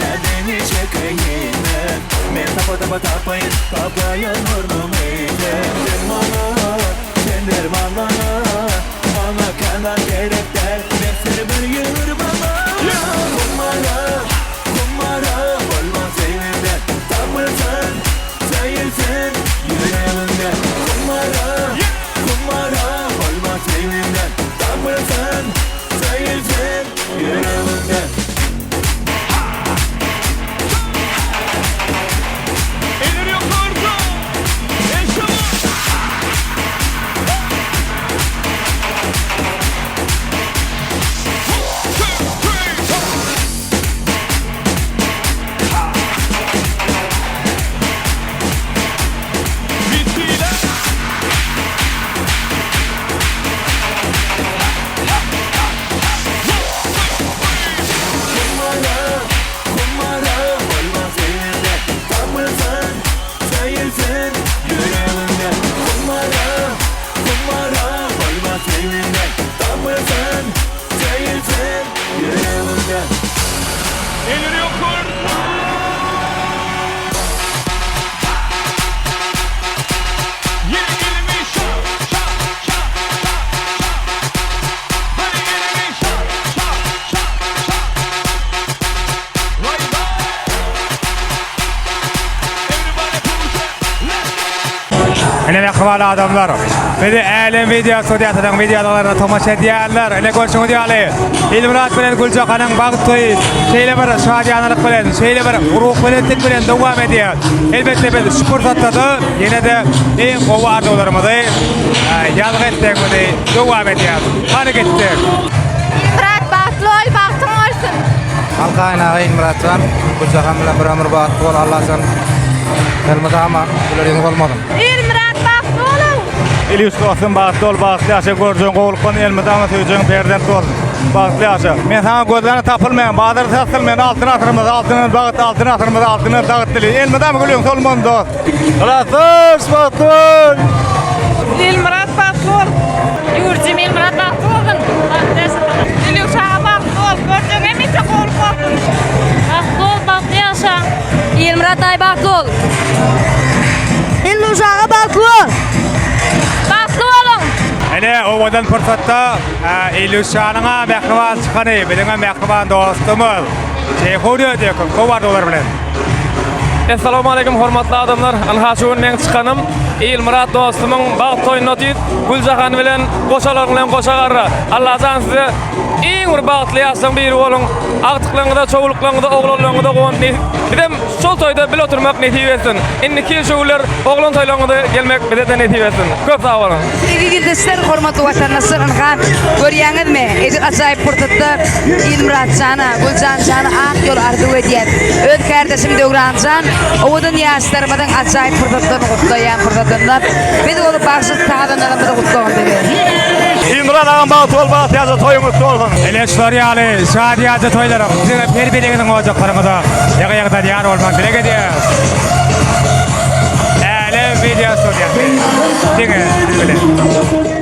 Nedeni çekeyim men tapayın vurdum sen derman bana kadar gerek der ben seni bir yürü bana kumara olmaz evinde tapırsan sayılsın yüreğinde kumara olmaz evinde tapırsan sayılsın yüreğinde. Ene kıvalı adamlar. Bizi elin video stüdyosunun videolarına tamaşa ediyorlar. Ele görüşünü diyorlar. İlmurat bilen Gülcakan'ın bağıt toyu. Şeyle bir şadiyanlık bilen, şeyle bir ruh bilenlik bilen devam ediyor. Elbette biz şu fırsatta da yine de en kova arzularımızı yazgı ettiğimizi devam ediyor. Hadi gittik. Murat bağıtlı ol, bağıtın olsun. Halkayna İlmurat'tan Gülcakan bilen bir ömür bağıtlı ol Allah'tan. Elmada ama ularını olmadım. İlmurat bağıtlı olun. İlyus olsun bağıtlı ol, bağıtlı yaşa göreceğin kovuluktan elmada ama söyleyeceğin perden olsun. Bağıtlı yaşa. Ben sana gözlerine tapılmayan, bağları satılmayan altına atırmaz, altına bağıt, altına atırmaz, altına dağıt dili. Elmada mı gülüyorsun solman dost? Kılasız bağıtlı ol. İlmurat bağıtlı ol. Yurcum İlmurat bağıtlı olun. İlyus ağa bağıtlı ol. Göreceğin emince kovuluk olsun. Bağıtlı ol, bağıtlı yaşa. İlmurat ay bağıtlı ol. İlyus ağa bağıtlı ol. Bağıtlı olun. Hele o vadan fırsatta İlyus Şanı'na mehriban çıkanı, bilene mehriban dostumuz. Şeyhuri diyor, kovar dolar bilen. Assalamu alaikum hormatly adamlar. Alhaşuun men çıkanım. İlmurat dostumun bağıt toyuna tüyüp Gülcakan bilen koşalar bilen koşagarra. Allah'tan size en bir bağıtlı yaştan biri olun. Aktıklarında, çoğuluklarında, oğlanlarında koğun. Bidem sol toyda bil oturmak netivesin. İnniki şoğullar oğlan toylarında gelmek bize de netivesin. Köp sağ olun. Sizler hormatly vatandaşlar anha görýäňiz mi? Edir ajaýyp purtatlar İlmurat Şana, Gülcan Şana ak yol ardy edýär. Öz kardeşim Döwranjan, owadan ýaşlarymyň ajaýyp purtatlaryny gutlaýan purtatlar. Biz olu bagşyk taýdanlarymyzy gutlaýan diýer. İlmurat ağam bağıt ol, bağıt yazı toyumuz olsun. Ele şoriyalı, şadiyacı toylarım. Size per-biriginin ocaklarımıza yaga-yagda diyar olmak dilek ediyor. Ele video stüdyosu. Dine, bile.